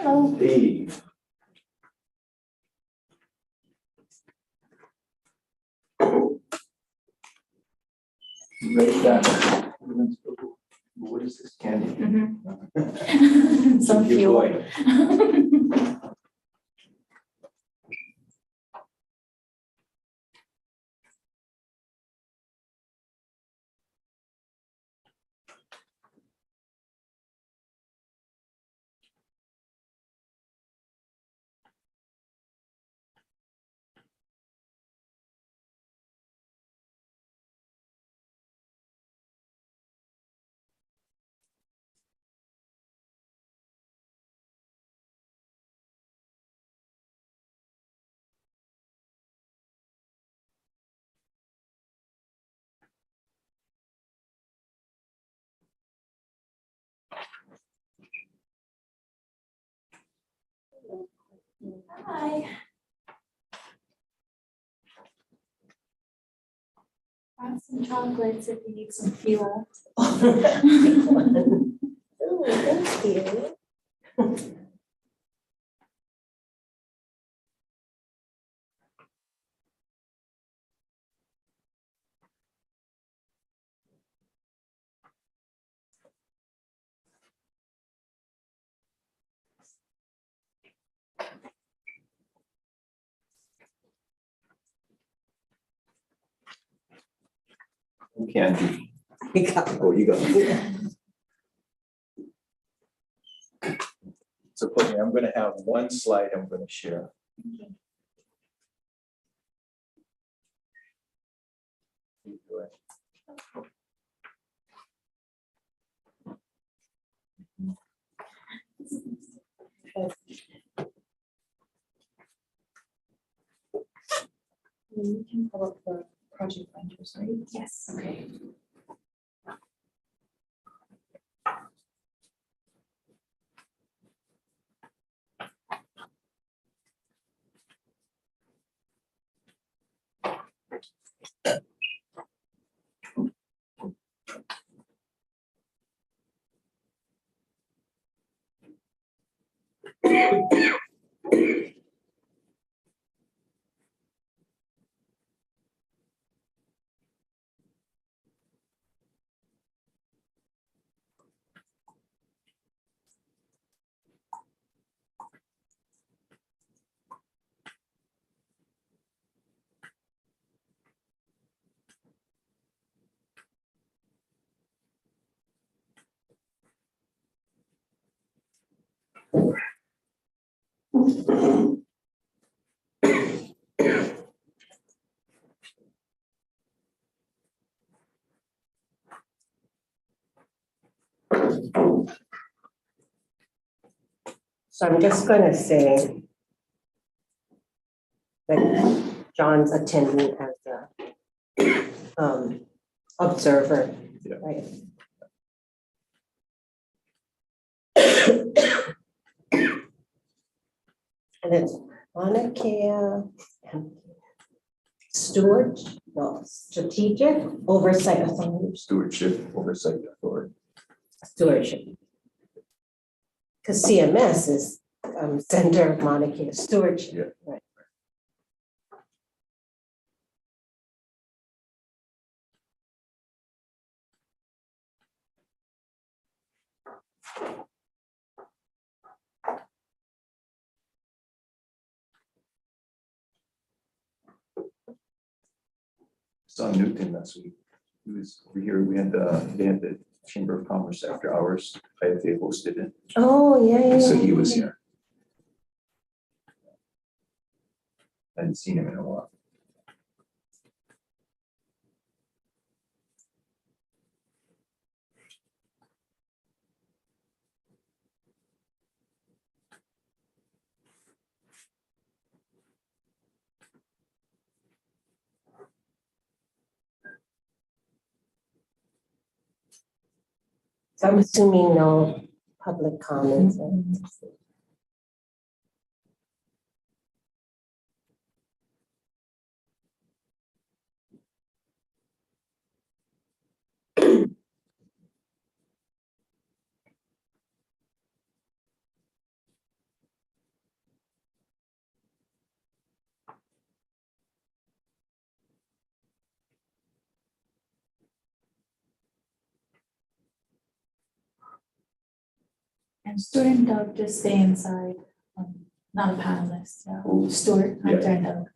Hello. Hey. Right back. What is this, candy? Some Good fuel. boy. Hi. Brought some chocolates if you need some fuel. Oh, thank you. Candy. You got Oh, you got it. So Courtney, I'm gonna have one slide I'm gonna share. You can pull up the project binders, right? Yes. Okay. So I'm just gonna say that John's attending as the observer, Yeah. right? And it's Maunakea Steward, no, Strategic Oversight Authority, Stewardship Oversight Authority. Stewardship. Because CMS is Center of Maunakea Stewardship. Yeah. Right. Saw Newton last week. He was over here. They had the Chamber of Commerce after hours. IFA hosted it. Oh, yeah. So he was here. I hadn't seen him in a while. So I'm assuming no public comments. And Stuart and Doug just stay inside, not a panelist, Who? Stuart, Yeah. Hunter and Doug.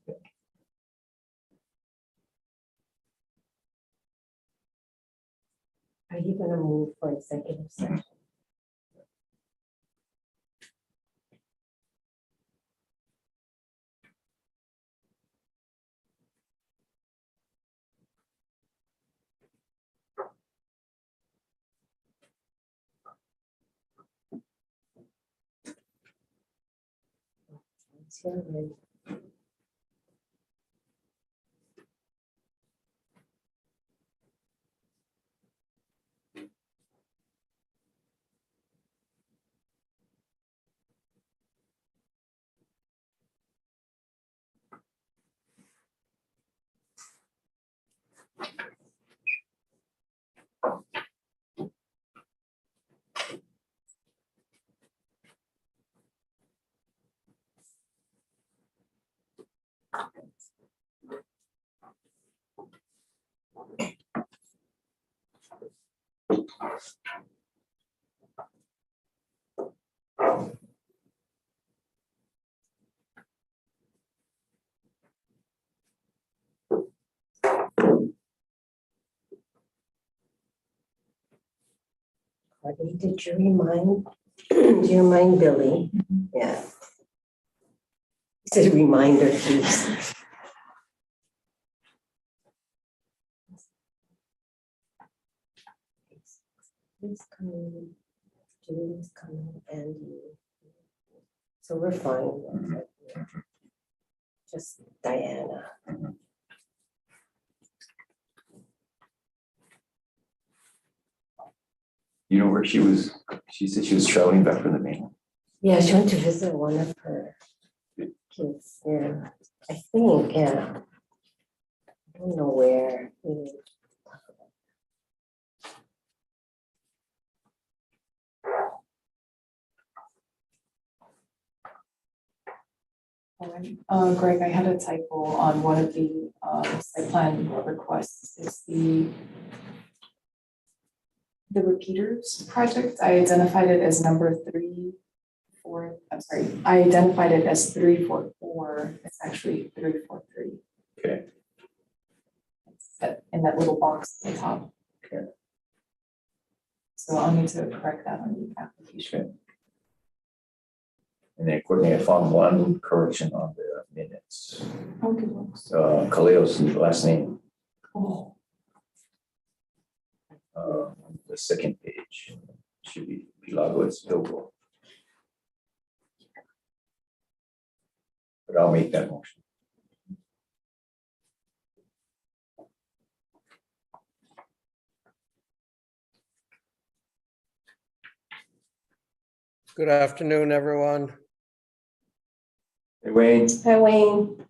Are you gonna move for executive session? It's here, right? Courtney, did you remind, do you remind Billy? Yeah. It's a reminder, please. He's coming, Julie's coming, and so we're fine. Just Diana. You know where she was? She said she was traveling back from the mainland. Yeah, she went to visit one of her kids. Yeah, I think. Yeah, I don't know where. Greg, I had a typo on one of the site plan requests. It's the repeaters project. I identified it as number 344. I'm sorry. I identified it as 344. It's actually 343. Okay. It's in that little box at the top. Okay. So I'll need to correct that on the application. And then Courtney, I found one correction on the minutes. Okay. Khalil's last name, Oh, the second page, should be Milagros Bilbo. But I'll make that motion. Good afternoon, everyone. Hey, Wayne. Hi, Wayne.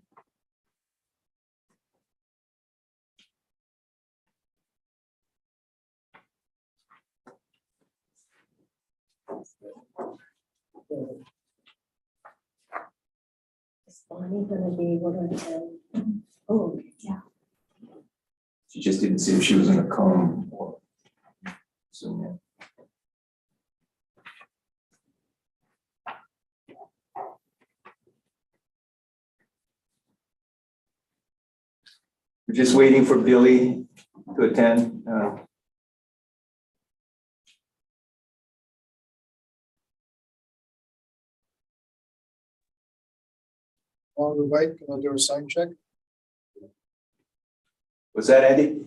Is Bonnie gonna be able to attend? Oh, okay. Yeah. She just didn't see if she was gonna come or Zoom in. We're just waiting for Billy to attend. While we wait, can I do a sound check? Was that Andy?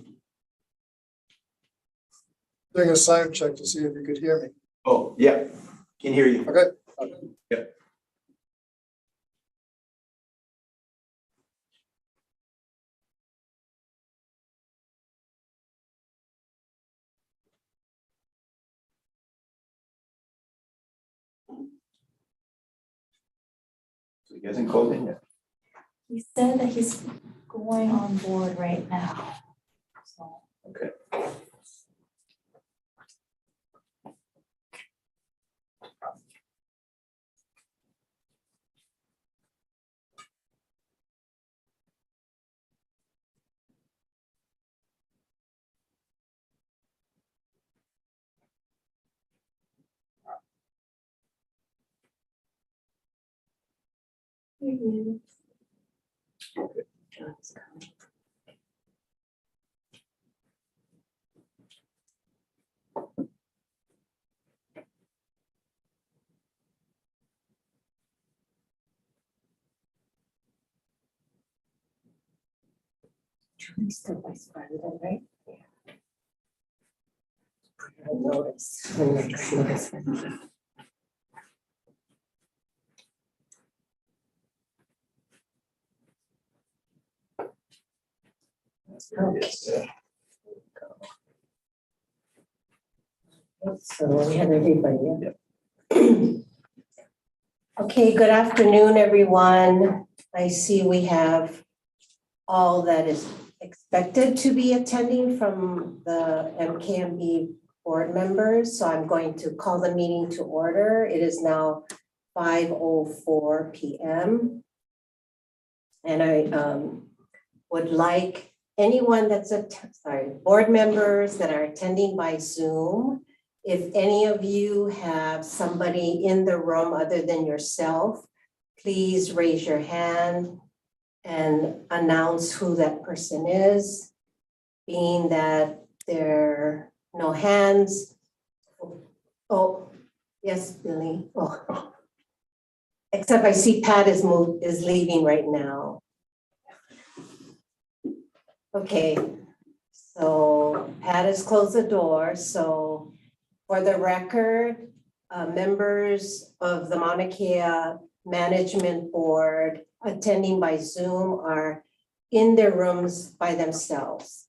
Doing a sound check to see if you could hear me. Oh, yeah, can hear you. Okay. Yep. So he hasn't called in yet. He said that he's going on board right now. So Okay. you. Julie's the vice president, right? Yeah. I noticed when you're trying this. Okay. So we have everybody. Yeah. Okay, good afternoon, everyone. I see we have all that is expected to be attending from the MKMB board members. So I'm going to call the meeting to order. It is now 5:04 p.m. And I would like anyone that's board members that are attending by Zoom, if any of you have somebody in the room other than yourself, please raise your hand and announce who that person is. Being that there are no hands. Oh, yes, Billy. Oh. Except I see Pat is leaving right now. Okay, so Pat has closed the door. So for the record, members of the Maunakea Management Board attending by Zoom are in their rooms by themselves.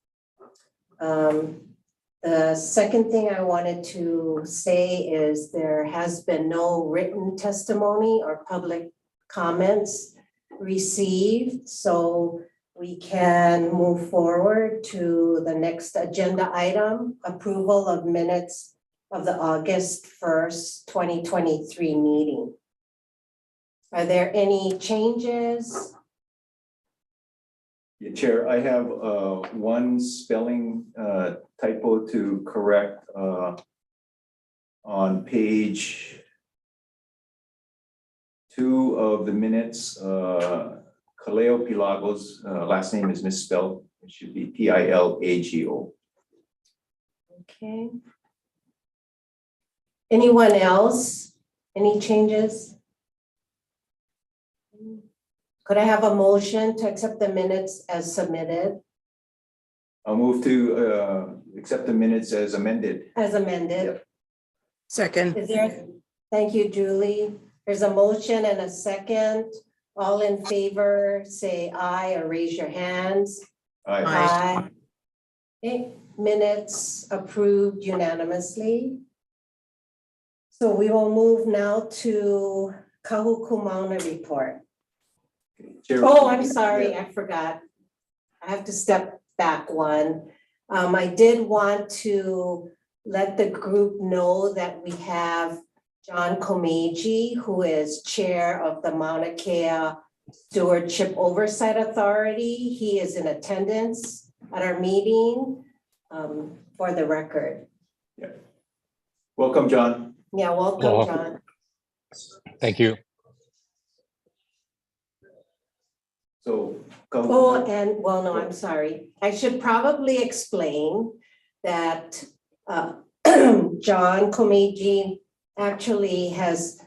The second thing I wanted to say is there has been no written testimony or public comments received, so we can move forward to the next agenda item, approval of minutes of the August 1st, 2023 meeting. Are there any changes? Yeah, Chair, I have one spelling typo to correct on page 2 of the minutes. Kaleo Pilagos, last name is misspelled. It should be Pilago. Okay. Anyone else? Any changes? Could I have a motion to accept the minutes as submitted? I'll move to accept the minutes as amended. As amended. Yep. Second. Is there, thank you, Julie. There's a motion and a second. All in favor, say aye or raise your hands. Aye. Aye. Okay, minutes approved unanimously. So we will move now to Kahuku report. Chair- Oh, I'm sorry, Yeah. I forgot. I have to step back one. I did want to let the group know that we have John Komeiji, who is chair of the Maunakea Stewardship Oversight Authority. He is in attendance at our meeting, for the record. Welcome, John. Yeah, welcome, Hello. John. Thank you. So. Oh, and, well, no, I'm sorry. I should probably explain that John Komeiji actually has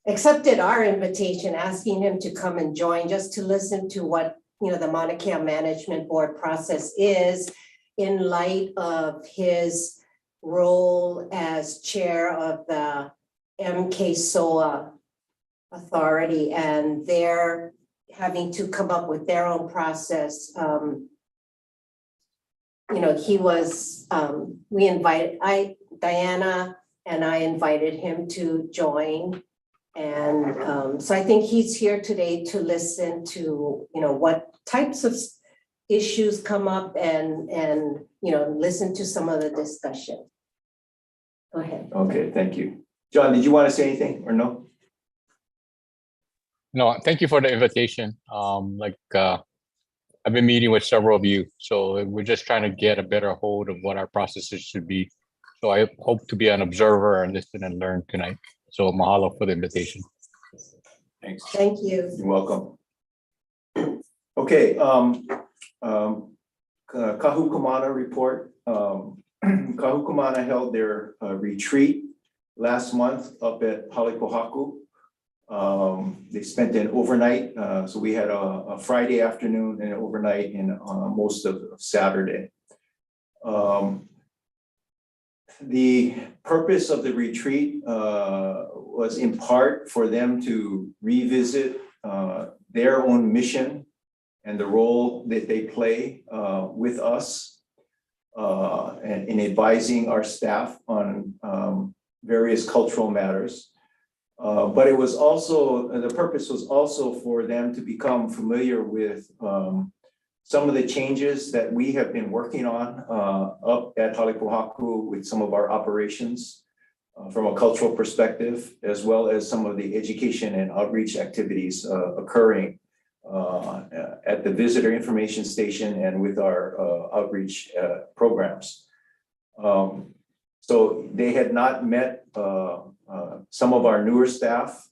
accepted our invitation, asking him to come and join just to listen to what, the Maunakea Management Board process is in light of his role as chair of the MK Authority, and they're having to come up with their own process. He was, Diana and I invited him to join. And so I think he's here today to listen to, what types of issues come up and listen to some of the discussion. Go ahead. Okay, thank you. John, did you want to say anything or no? No, thank you for the invitation. I've been meeting with several of you, so we're just trying to get a better hold of what our processes should be. So I hope to be an observer and listen and learn tonight. So mahalo for the invitation. Thanks. Thank you. You're welcome. Okay, Kahukumana report. Kahukumana held their retreat last month up at Halepohaku. They spent an overnight, so we had a Friday afternoon and an overnight and most of Saturday. The purpose of the retreat was in part for them to revisit their own mission and the role that they play with us and in advising our staff on various cultural matters. But it was also, the purpose was also for them to become familiar with some of the changes that we have been working on up at Halepohaku with some of our operations from a cultural perspective, as well as some of the education and outreach activities occurring at the visitor information station and with our outreach programs. So they had not met some of our newer staff.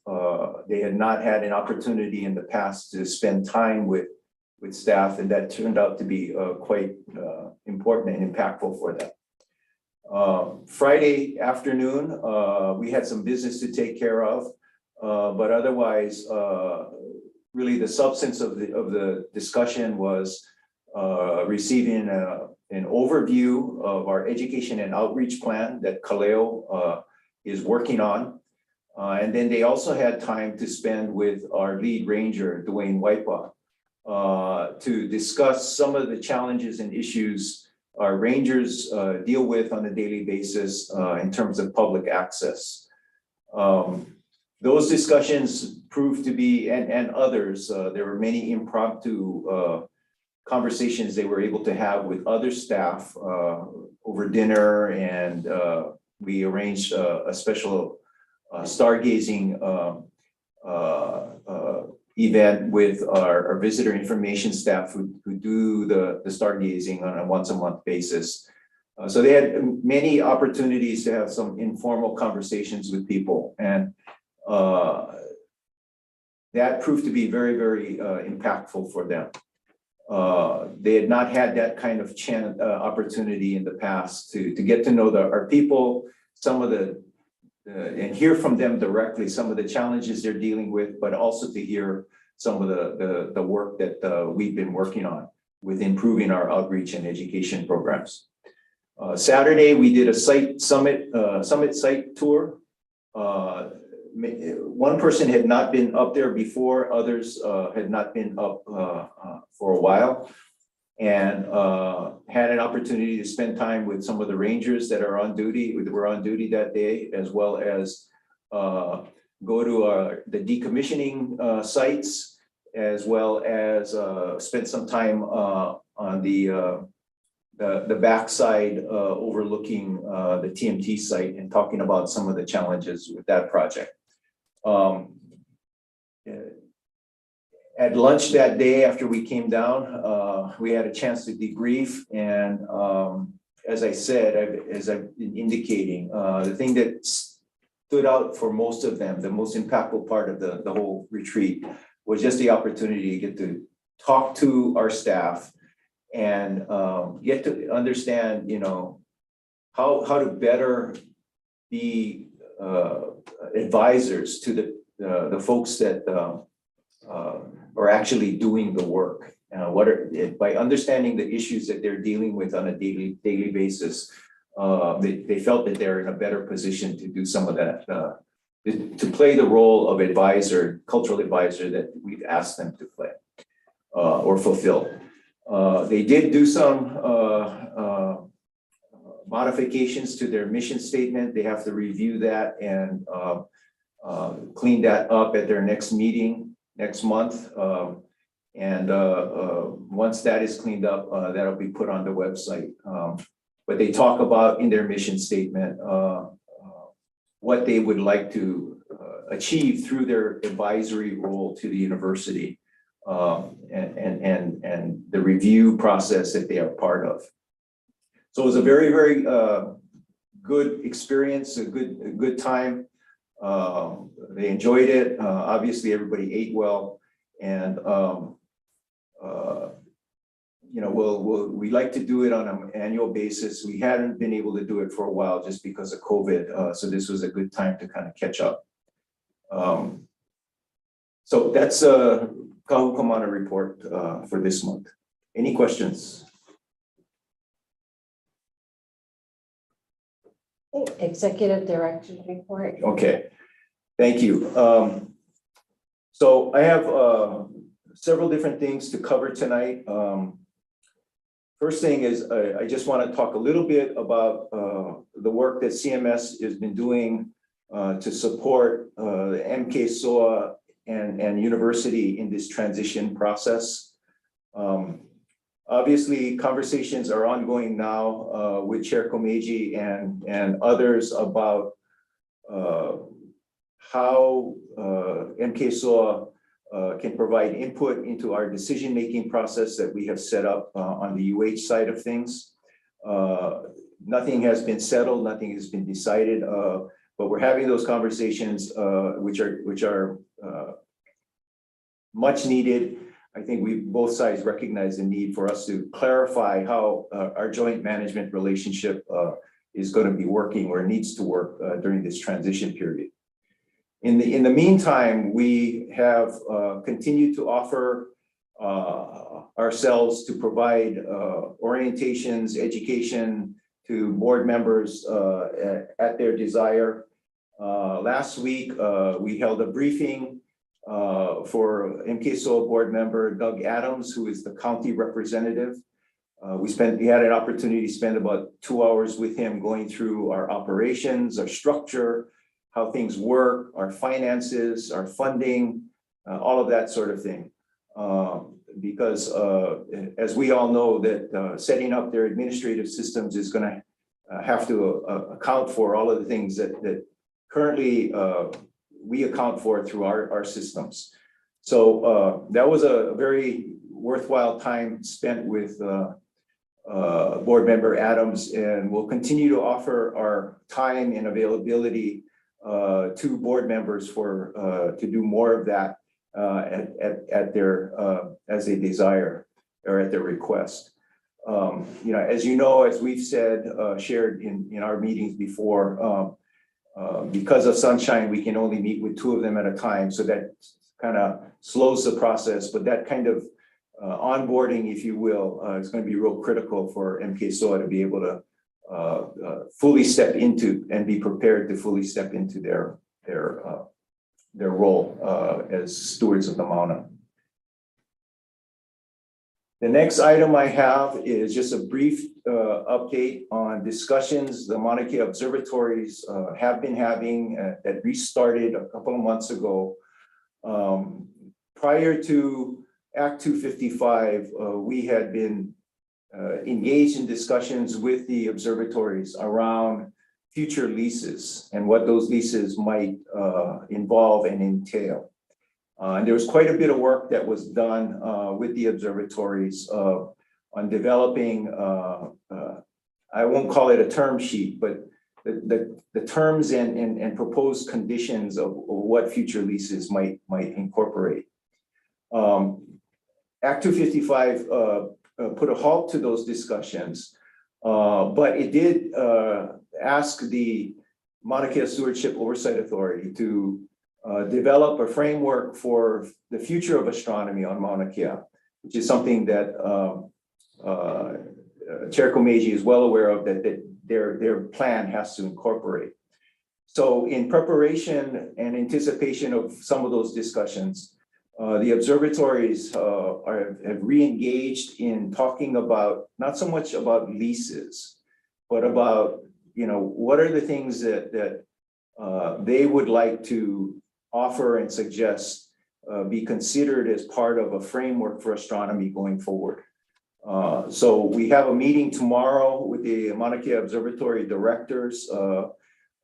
They had not had an opportunity in the past to spend time with staff, and that turned out to be quite important and impactful for them. Friday afternoon, we had some business to take care of, but otherwise, really the substance of the discussion was receiving an overview of our education and outreach plan that Kaleo is working on. And then they also had time to spend with our lead ranger, Dwayne Waipa, to discuss some of the challenges and issues our rangers deal with on a daily basis in terms of public access. Those discussions proved to be, and others, there were many impromptu conversations they were able to have with other staff over dinner, and we arranged a special stargazing event with our visitor information staff who do the stargazing on a once-a-month basis. So they had many opportunities to have some informal conversations with people, and that proved to be very, very impactful for them. They had not had that kind of opportunity in the past to get to know our people, some of the and hear from them directly some of the challenges they're dealing with, but also to hear some of the work that we've been working on with improving our outreach and education programs. Saturday, we did a summit site tour. One person had not been up there before, others had not been up for a while, and had an opportunity to spend time with some of the rangers that were on duty that day, as well as go to the decommissioning sites, as well as spend some time on the backside overlooking the TMT site and talking about some of the challenges with that project. At lunch that day after we came down, we had a chance to debrief, and as I said, as I've been indicating, the thing that stood out for most of them, the most impactful part of the whole retreat, was just the opportunity to get to talk to our staff and get to understand, how to better be advisors to the folks that are actually doing the work. By understanding the issues that they're dealing with on a daily basis, they felt that they're in a better position to do some of that, to play the role of cultural advisor that we've asked them to play or fulfill. They did do some modifications to their mission statement. They have to review that and clean that up at their next meeting next month. Once that is cleaned up, that'll be put on the website. But they talk about in their mission statement what they would like to achieve through their advisory role to the university, and the review process that they are part of. So it was a very, very good experience, a good time. They enjoyed it. Obviously, everybody ate well, and we like to do it on an annual basis. We hadn't been able to do it for a while just because of COVID, so this was a good time to kind of catch up. So that's Kahukamana report for this month. Any questions? Executive Director's report. Okay, thank you. So I have several different things to cover tonight. First thing is I just want to talk a little bit about the work that CMS has been doing to support the MK SOA and university in this transition process. Obviously, conversations are ongoing now with Chair Komeiji and others about how MK SOA can provide input into our decision-making process that we have set up on the UH side of things. Nothing has been settled, nothing has been decided, but we're having those conversations which are much needed. I think both sides recognize the need for us to clarify how our joint management relationship is going to be working or needs to work during this transition period. In the meantime, we have continued to offer ourselves to provide orientations, education to board members at their desire. Last week, we held a briefing for MKSOA board member Doug Adams, who is the county representative. We had an opportunity to spend about 2 hours with him going through our operations, our structure, how things work, our finances, our funding, all of that sort of thing. Because as we all know that setting up their administrative systems is going to have to account for all of the things that currently we account for through our systems. So that was a very worthwhile time spent with board member Adams, and we'll continue to offer our time and availability to board members to do more of that at their as they desire or at their request. As you know, as we've said, shared in our meetings before, because of sunshine, we can only meet with 2 of them at a time. So that kind of slows the process, but that kind of onboarding, if you will, is going to be real critical for MKSOA to be able to fully step into and be prepared to fully step into their role as stewards of the Mauna. The next item I have is just a brief update on discussions the Mauna Kea observatories have been having that restarted a couple of months ago. Prior to Act 255, we had been engaged in discussions with the observatories around future leases and what those leases might involve and entail. And there was quite a bit of work that was done with the observatories on developing, I won't call it a term sheet, but the terms and proposed conditions of what future leases might incorporate. Act 255 put a halt to those discussions, but it did ask the Mauna Kea Stewardship Oversight Authority to develop a framework for the future of astronomy on Mauna Kea, which is something that Chair Komeiji is well aware of, that their plan has to incorporate. So in preparation and anticipation of some of those discussions, the observatories have re-engaged in talking about, not so much about leases, but about, what are the things that they would like to offer and suggest be considered as part of a framework for astronomy going forward. So we have a meeting tomorrow with the Mauna Kea Observatory directors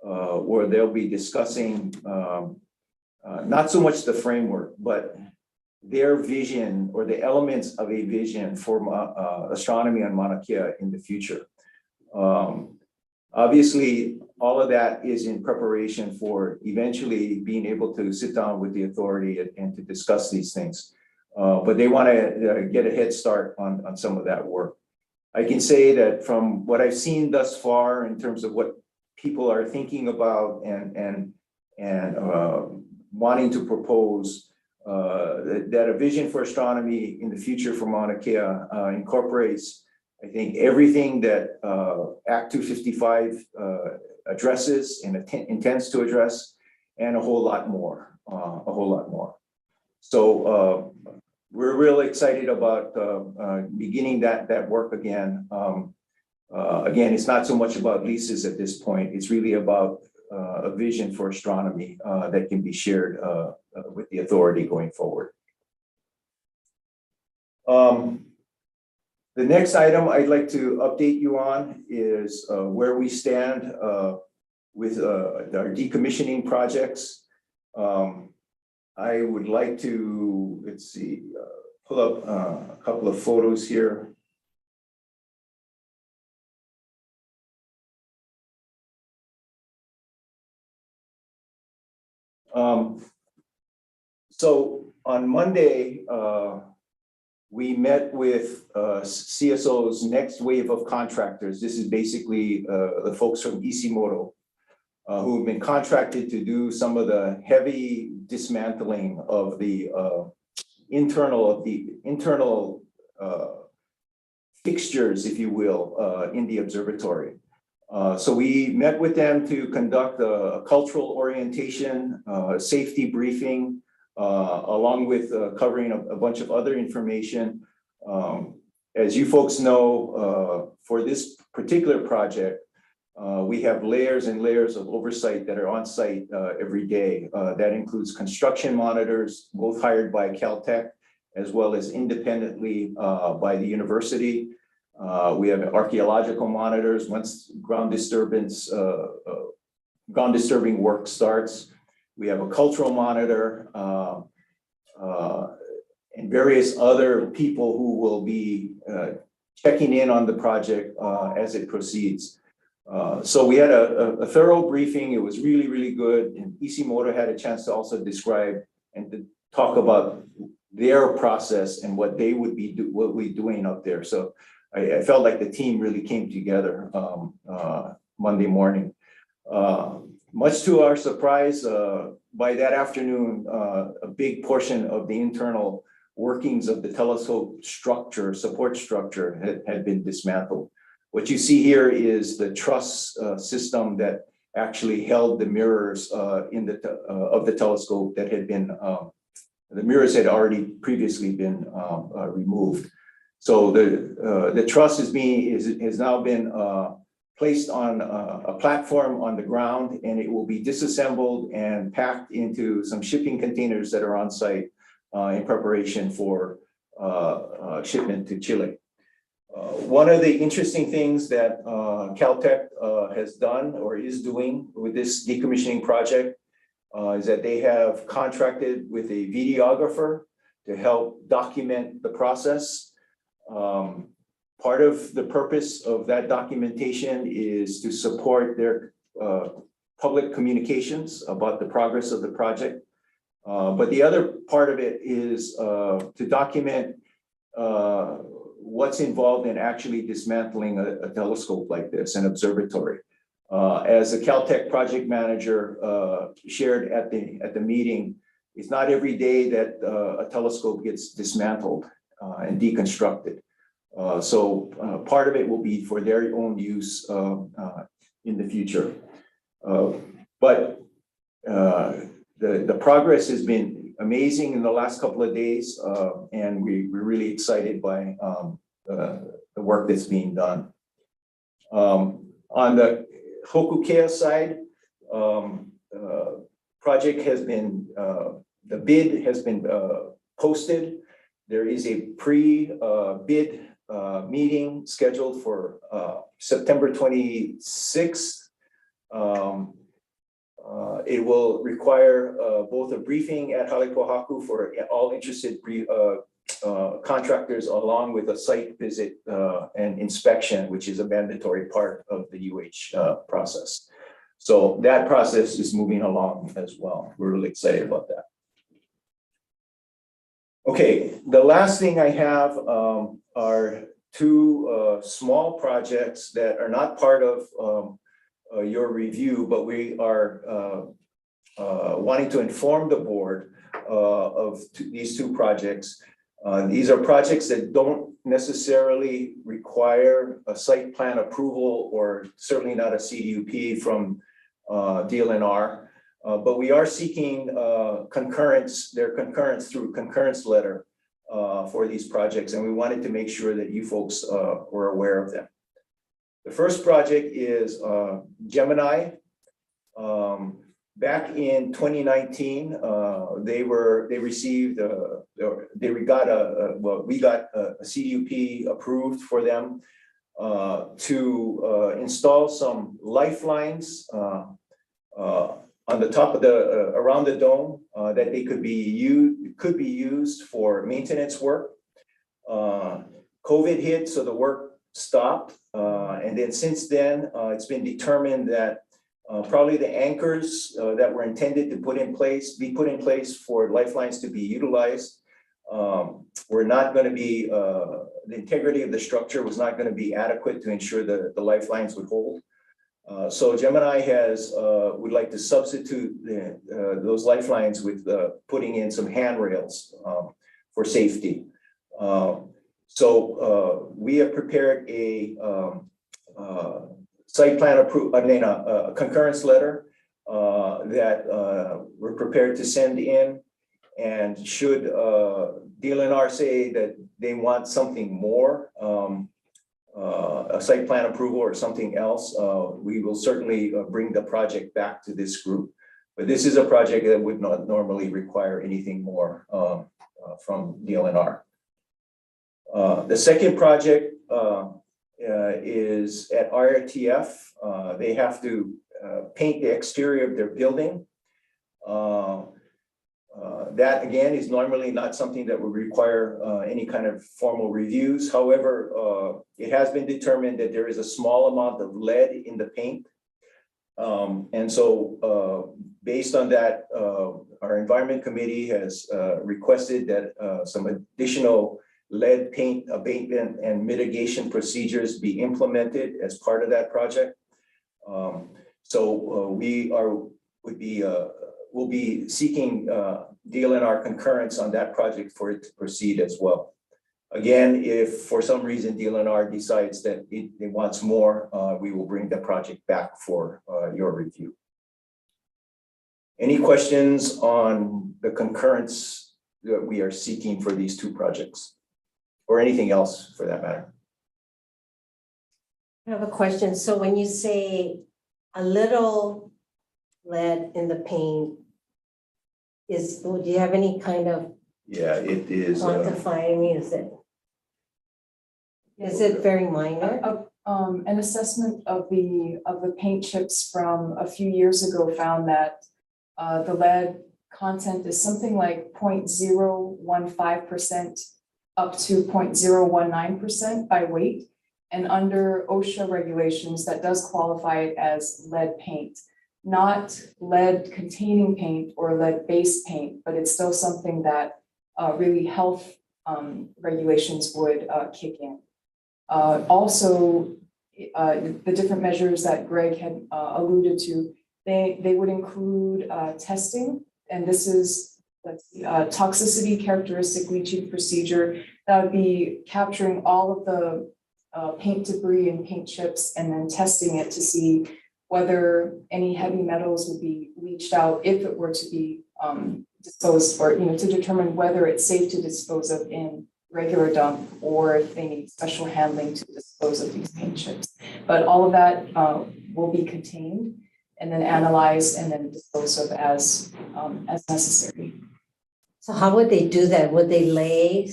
where they'll be discussing not so much the framework, but their vision or the elements of a vision for astronomy on Mauna Kea in the future. Obviously, all of that is in preparation for eventually being able to sit down with the authority and to discuss these things. But they want to get a head start on some of that work. I can say that from what I've seen thus far in terms of what people are thinking about and wanting to propose, that a vision for astronomy in the future for Mauna Kea incorporates, I think, everything that Act 255 addresses and intends to address, and a whole lot more, So we're really excited about beginning that work again. Again, it's not so much about leases at this point. It's really about a vision for astronomy that can be shared with the authority going forward. The next item I'd like to update you on is where we stand with our decommissioning projects. I would like to, let's see, pull up a couple of photos here. So on Monday, we met with CSO's next wave of contractors. This is basically the folks from Isimoto who have been contracted to do some of the heavy dismantling of the internal fixtures, if you will, in the observatory. So we met with them to conduct a cultural orientation, safety briefing, along with covering a bunch of other information. As you folks know, for this particular project, we have layers and layers of oversight that are on site every day. That includes construction monitors, both hired by Caltech, as well as independently by the university. We have archaeological monitors once ground disturbing work starts. We have a cultural monitor and various other people who will be checking in on the project as it proceeds. So we had a thorough briefing. It was really, really good. And Isimoto had a chance to also describe and to talk about their process and what they would be doing up there. So I felt like the team really came together Monday morning. Much to our surprise, by that afternoon, a big portion of the internal workings of the telescope structure, support structure, had been dismantled. What you see here is the truss system that actually held the mirrors of the telescope that had been, the mirrors had already previously been removed. So the truss has now been placed on a platform on the ground, and it will be disassembled and packed into some shipping containers that are on site in preparation for shipment to Chile. One of the interesting things that Caltech has done or is doing with this decommissioning project is that they have contracted with a videographer to help document the process. Part of the purpose of that documentation is to support their public communications about the progress of the project. But the other part of it is to document what's involved in actually dismantling a telescope like this, an observatory. As the Caltech project manager shared at the meeting, it's not every day that a telescope gets dismantled and deconstructed. So part of it will be for their own use in the future. But the progress has been amazing in the last couple of days, and we're really excited by the work that's being done. On the Hokukea side, project has been, the bid has been posted. There is a pre-bid meeting scheduled for September 26th. It will require both a briefing at Halepohaku for all interested contractors, along with a site visit and inspection, which is a mandatory part of the UH process. So that process is moving along as well. We're really excited about that. Okay, the last thing I have are two small projects that are not part of your review, but we are wanting to inform the board of these two projects. These are projects that don't necessarily require a site plan approval or certainly not a CDUP from DLNR. But we are seeking their concurrence through concurrence letter for these projects, and we wanted to make sure that you folks were aware of them. The first project is Gemini. Back in 2019, we got a CDUP approved for them to install some lifelines on the top of around the dome that they could be used for maintenance work. COVID hit, so the work stopped, and then since then it's been determined that probably the anchors that were intended to be put in place for lifelines to be utilized were not going to be, the integrity of the structure was not going to be adequate to ensure the lifelines would hold. So Gemini would like to substitute those lifelines with putting in some handrails for safety. So we have prepared a site plan a concurrence letter that we're prepared to send in. And should DLNR say that they want something more, a site plan approval or something else, we will certainly bring the project back to this group. But this is a project that would not normally require anything more from DLNR. The second project is at RTF. They have to paint the exterior of their building. That again is normally not something that would require any kind of formal reviews. However, it has been determined that there is a small amount of lead in the paint. And so based on that, our environment committee has requested that some additional lead paint abatement and mitigation procedures be implemented as part of that project. So we'll be seeking DLNR concurrence on that project for it to proceed as well. Again, if for some reason DLNR decides that it wants more, we will bring the project back for your review. Any questions on the concurrence that we are seeking for these two projects? Or anything else for that matter? I have a question. So when you say a little lead in the paint, do you have any kind of Yeah, it is. quantifying? Is it very minor? An assessment of the paint chips from a few years ago found that the lead content is something like 0.015% up to 0.019% by weight. And under OSHA regulations, that does qualify it as lead paint, not lead containing paint or lead based paint, but it's still something that really health regulations would kick in. Also, the different measures that Greg had alluded to, they would include testing, and this is toxicity characteristic leaching procedure. That would be capturing all of the paint debris and paint chips and then testing it to see whether any heavy metals would be leached out if it were to be disposed, or to determine whether it's safe to dispose of in regular dump or if they need special handling to dispose of these paint chips. But all of that will be contained and then analyzed and then disposed of as necessary. So how would they do that? Would they lay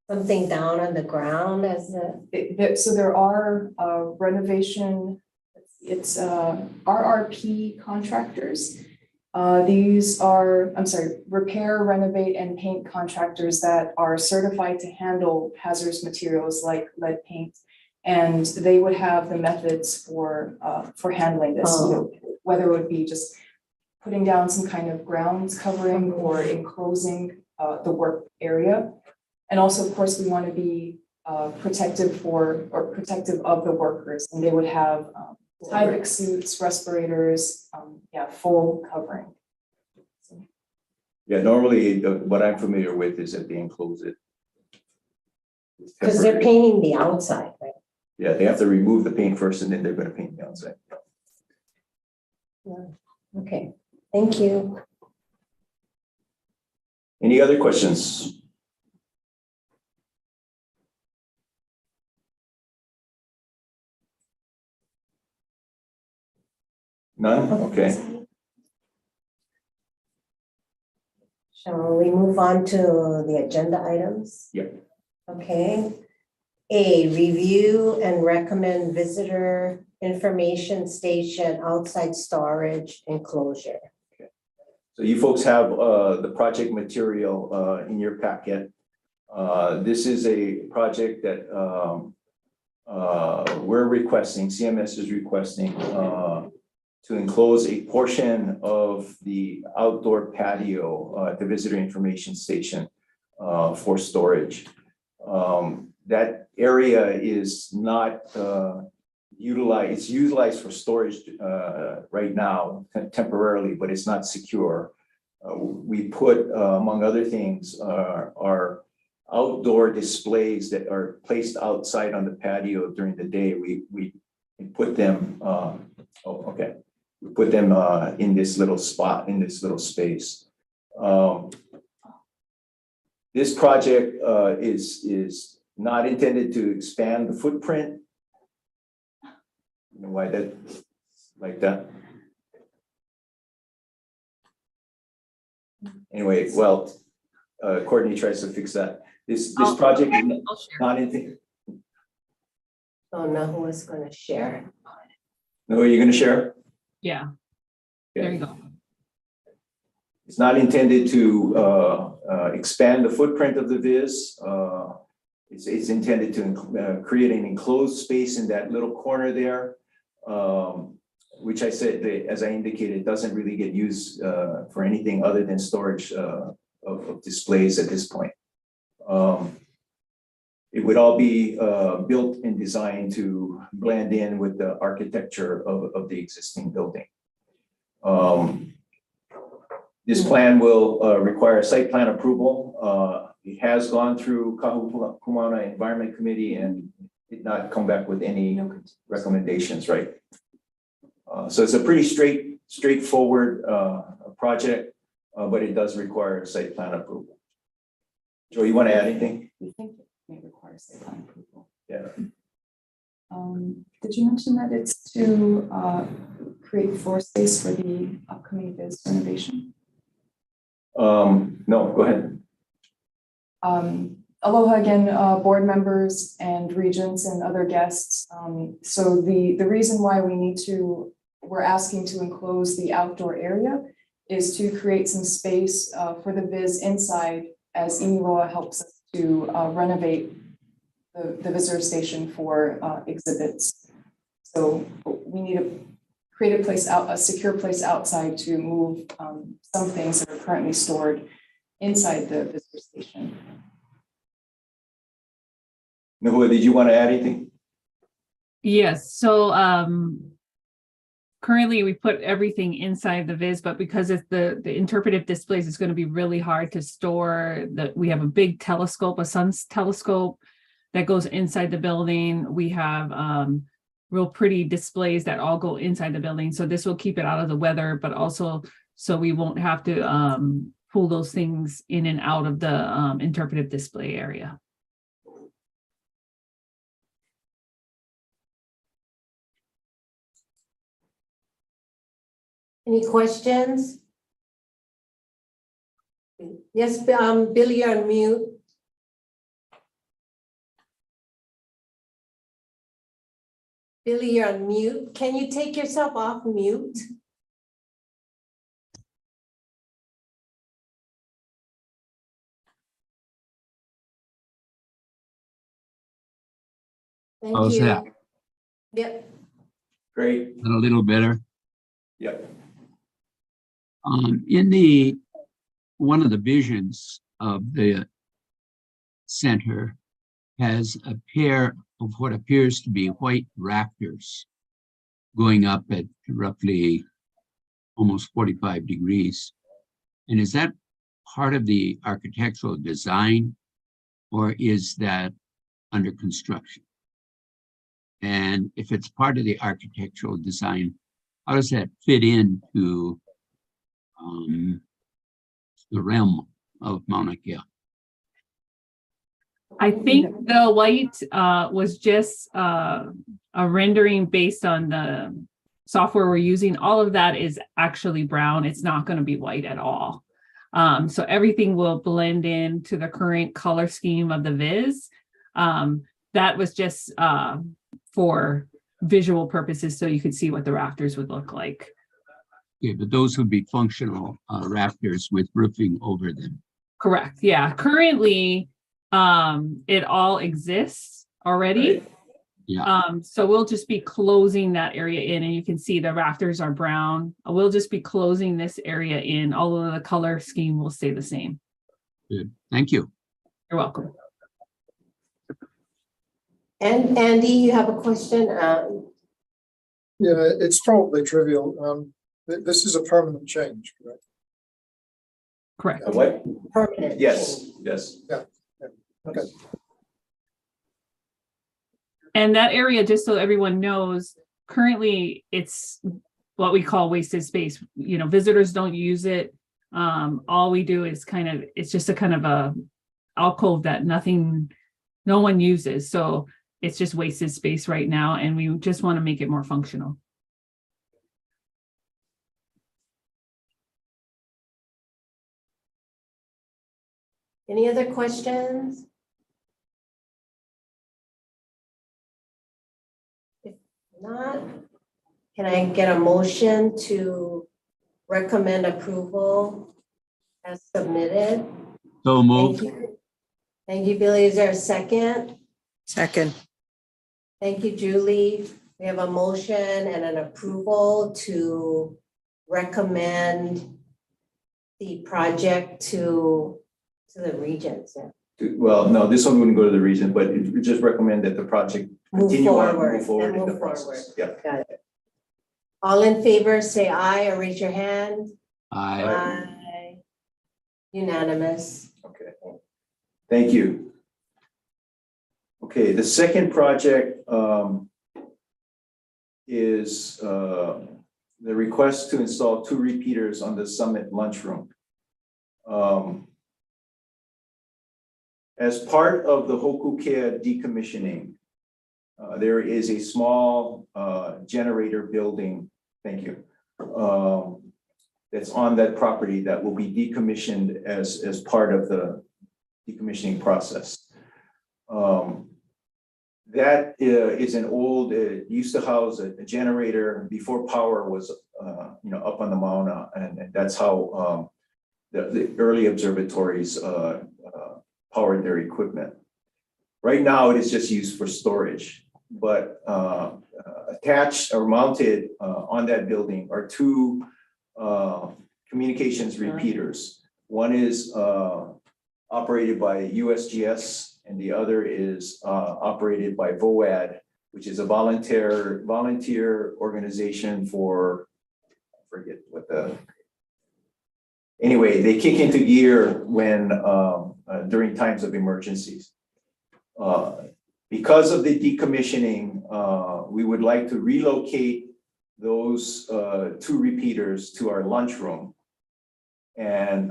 something down on the ground as a? So there are renovation, it's RRP contractors. These are, repair, renovate, and paint contractors that are certified to handle hazardous materials like lead paint. And they would have the methods for handling this, whether it would be just putting down some kind of grounds covering or enclosing the work area. And also, of course, we want to be protective of the workers, and they would have Tyvek suits, respirators, full covering. Yeah, normally, what I'm familiar with is that they enclose it. Because they're painting the outside, right? Yeah, they have to remove the paint first and then they're gonna paint the outside. Okay, thank you. Any other questions? None? Okay. Shall we move on to the agenda items? Yeah. Okay. A, review and recommend visitor information station outside storage enclosure. So you folks have the project material in your packet. This is a project that we're requesting, CMS is requesting to enclose a portion of the outdoor patio at the visitor information station for storage. That area is not utilized, it's utilized for storage right now temporarily, but it's not secure. We put, among other things, our outdoor displays that are placed outside on the patio during the day. We put them, we put them in this little spot, in this little space. This project is not intended to expand the footprint. You know why that, like that? Anyway, well, Courtney tries to fix that. This project is not intended. Oh, no, who is going to share? No, are you going to share? Yeah, Yeah. there you go. It's not intended to expand the footprint of the viz. It's intended to create an enclosed space in that little corner there, which I said, as I indicated, doesn't really get used for anything other than storage of displays at this point. It would all be built and designed to blend in with the architecture of the existing building. This plan will require site plan approval. It has gone through Kahu'ula Environment Committee and did not come back with any recommendations, right? So it's a pretty straightforward project, but it does require site plan approval. Joe, you want to add anything? We think it may require site plan approval. Yeah. Did you mention that it's to create floor space for the upcoming viz renovation? No, go ahead. Aloha again, board members and regents and other guests. So the reason why we're asking to enclose the outdoor area is to create some space for the viz inside as Iniloa helps us to renovate the visitor station for exhibits. So we need to create a secure place outside to move some things that are currently stored inside the visitor station. Nahua, did you want to add anything? Yes, so currently we put everything inside the viz, but because it's the interpretive displays, it's going to be really hard to store. We have a big telescope, a sun's telescope that goes inside the building. We have real pretty displays that all go inside the building. So this will keep it out of the weather, but also so we won't have to pull those things in and out of the interpretive display area. Any questions? Yes, Billy, you're on mute. Billy, you're on mute. Can you take yourself off mute? Thank How's you. that? Yep, Great, And a little better. yep. In one of the visions of the center has a pair of what appears to be white rafters going up at roughly almost 45 degrees. And is that part of the architectural design, or is that under construction? And if it's part of the architectural design, how does that fit into the realm of Mauna Kea? I think the white was just a rendering based on the software we're using. All of that is actually brown. It's not going to be white at all. So everything will blend into the current color scheme of the Viz. That was just for visual purposes, so you could see what the rafters would look like. Yeah, but those would be functional rafters with roofing over them. Correct. Yeah. Currently, it all exists already. Right. Yeah. So we'll just be closing that area in, and you can see the rafters are brown. We'll just be closing this area in, although the color scheme will stay the same. Good. Thank you. You're welcome. and Andy, you have a question? Yeah, it's probably trivial. This is a permanent change, correct? Correct. What? Permanent. Yes, yes. Okay. And that area, just so everyone knows, currently it's what we call wasted space. You know, visitors don't use it. All we do is it's just a kind of a alcove that no one uses. So it's just wasted space right now, and we just want to make it more functional. Any other questions? If not, can I get a motion to recommend approval as submitted? So move. Thank you. Thank you, Billy. Is there a second? Second. Thank you, Julie. We have a motion and an approval to recommend the project to the regions. Yeah. Well, no, this one wouldn't go to the region, but it would just recommend that the project Move continue on, forward. move forward and in the move forward. process. Yep. Got it. All in favor, say aye or raise your hand. Aye. Aye. Unanimous. Okay. Thank you. Okay, the second project is the request to install 2 repeaters on the Summit lunchroom. As part of the Hoku'ea decommissioning, there is a small generator building, thank you, that's on that property that will be decommissioned as part of the decommissioning process. That is an old, it used to house a generator before power was, up on the Mauna, and that's how the early observatories powered their equipment. Right now, it is just used for storage, but attached or mounted on that building are 2 communications repeaters. One is operated by USGS, and the other is operated by VOAD, which is a volunteer organization for, I forget what anyway, they kick into gear when during times of emergencies. Because of the decommissioning, we would like to relocate those 2 repeaters to our lunchroom. And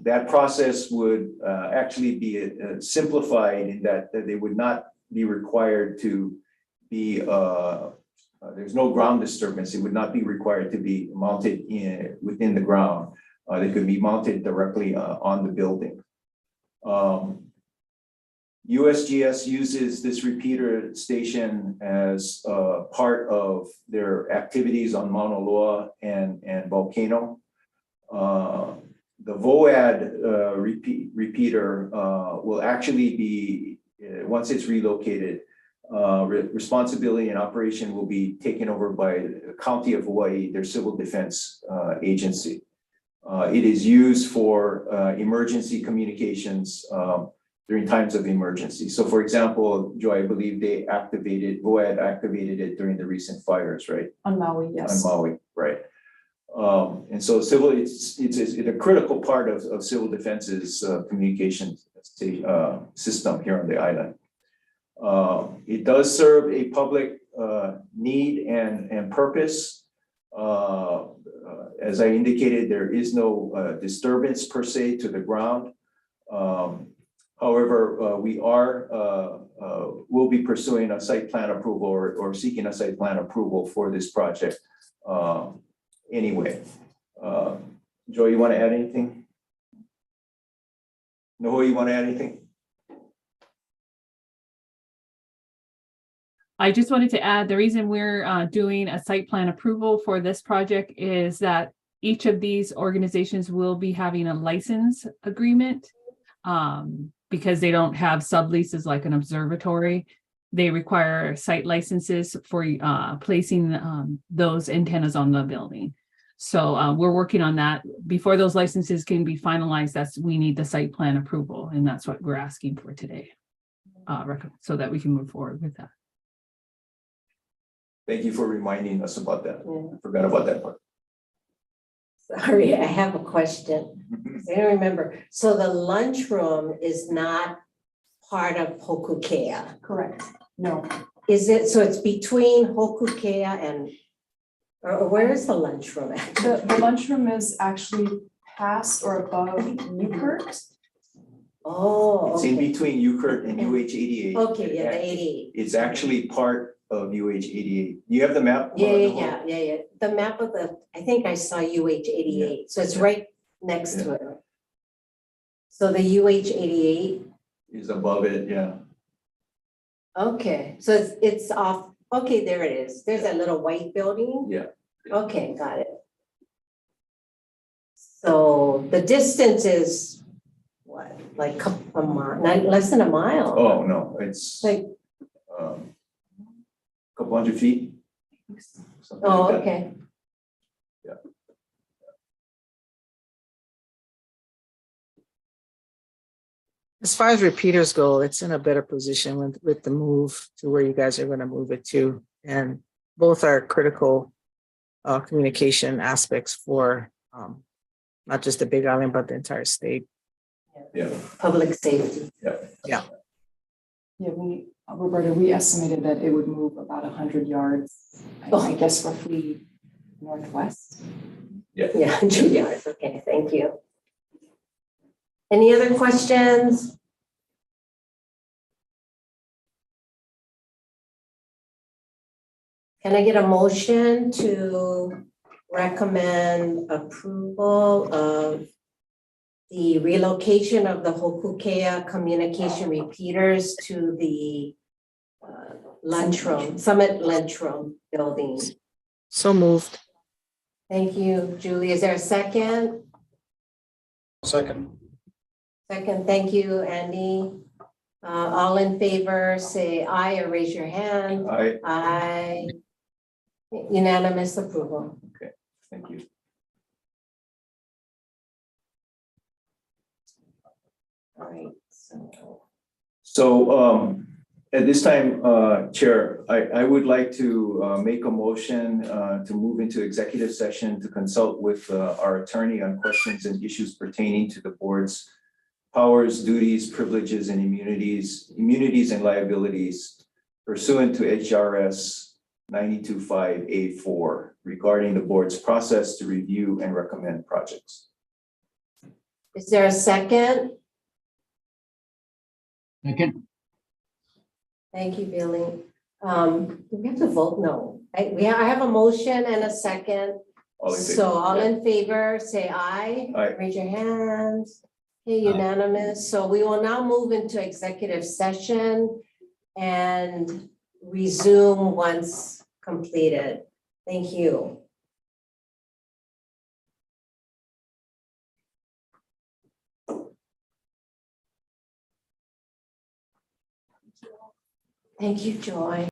that process would actually be simplified in that they would not be required to be, there's no ground disturbance. It would not be required to be mounted within the ground. They could be mounted directly on the building. USGS uses this repeater station as part of their activities on Mauna Loa and Volcano. The VOAD repeater will actually be, once it's relocated, responsibility and operation will be taken over by the County of Hawaii, their civil defense agency. It is used for emergency communications during times of emergency. So for example, Joy, I believe VOAD activated it during the recent fires, right? On Maui, yes. On Maui, right. And so it's a critical part of civil defense's communication system here on the island. It does serve a public need and purpose. As I indicated, there is no disturbance per se to the ground. However, we'll be pursuing a site plan approval or seeking a site plan approval for this project anyway. Joy, you want to add anything? Noho, you want to add anything? I just wanted to add, the reason we're doing a site plan approval for this project is that each of these organizations will be having a license agreement. Because they don't have subleases like an observatory, they require site licenses for placing those antennas on the building. So we're working on that. Before those licenses can be finalized, we need the site plan approval, and that's what we're asking for today, so that we can move forward with that. Thank you for reminding us about that. Yeah. I forgot about that part. Sorry, I have a question. I don't remember. So the lunchroom is not part of Hokukea. Correct. No, Is it, so it's between Hokukea and, or where is the lunchroom actually? the lunchroom is actually past or above Newport. Oh, It's in okay. between UCURT and UH-88. Okay, yeah, the 88. It's actually part of UH-88. You have the map? Yeah. The map of I think I saw UH-88. So it's right next to it. So the UH-88, Is above it, yeah. okay, so it's off, okay, there it is. There's that little white building? Yeah. Okay, got it. So the distance is what, like a mile, less than a mile? Oh, no, it's Like, couple hundred feet. something oh, like that. okay. As far as repeaters go, it's in a better position with the move to where you guys are going to move it to. And both are critical communication aspects for not just the Big Island, but the entire state. Yeah. Public safety. Yeah, Roberta, we estimated that it would move about 100 yards, I guess roughly northwest. Yeah, 100 yards, okay, thank you. Any other questions? Can I get a motion to recommend approval of the relocation of the Hokukea communication repeaters to the Summit lunchroom building? So moved. Thank you, Julie. Is there a second? Second. Second, thank you, Andy. All in favor, say aye or raise your hand. Aye. Unanimous approval. Thank you. All right, So at this time, Chair, I would like to make a motion to move into executive session to consult with our attorney on questions and issues pertaining to the board's powers, duties, privileges, and immunities and liabilities pursuant to HRS 925A4 regarding the board's process to review and recommend projects. is there a second? Second, Thank you, Billy. Do we have to vote? No. I have a motion and a second. All in favor? So all in favor, say aye. Aye. Raise your hands. Okay, unanimous. So we will now move into executive session and resume once completed. Thank you. Thank you, Joy.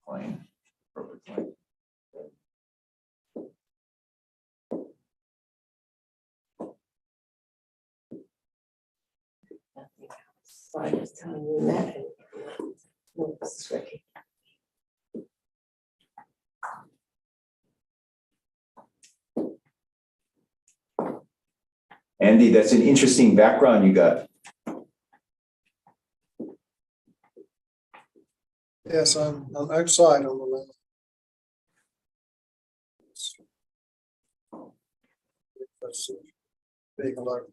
Fine. Appropriate fine. So I was telling you that. No, this is Ricky. Andy, that's an interesting background you got. Yes, I'm outside on the land. That's big alert.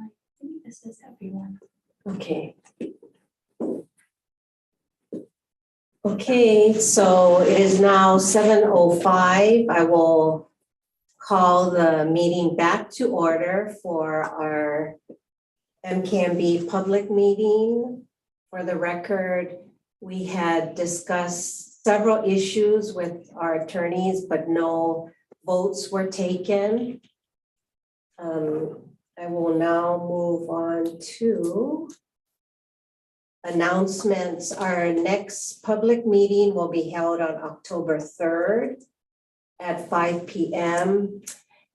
I think this is everyone. Okay. Okay, so it is now 7:05. I will call the meeting back to order for our MCAMB public meeting. For the record, we had discussed several issues with our attorneys, but no votes were taken. I will now move on to announcements. Our next public meeting will be held on October 3rd at 5 p.m.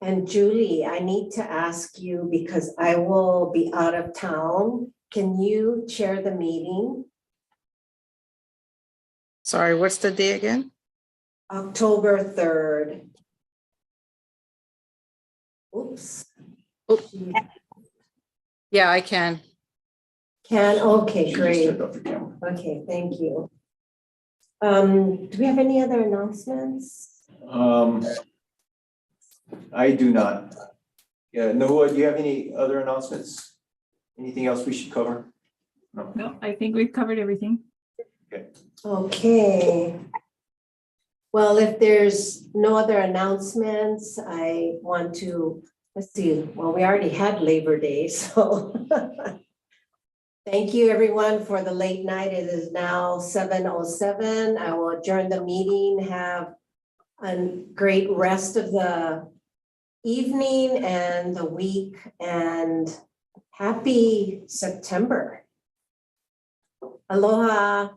And Julie, I need to ask you because I will be out of town. Can you chair the meeting? Sorry, what's the day again? October 3rd. Oops. Yeah, I can. Okay, She just great. turned off the camera. Okay, thank you. Do we have any other announcements? I do not. Yeah, Noah, do you have any other announcements? Anything else we should cover? No. No, I think we've covered everything. Okay. Well, if there's no other announcements, I want to, let's see, well, we already had Labor Day, so. Thank you, everyone, for the late night. It is now 7:07. I will adjourn the meeting. Have a great rest of the evening and the week, and happy September. Aloha.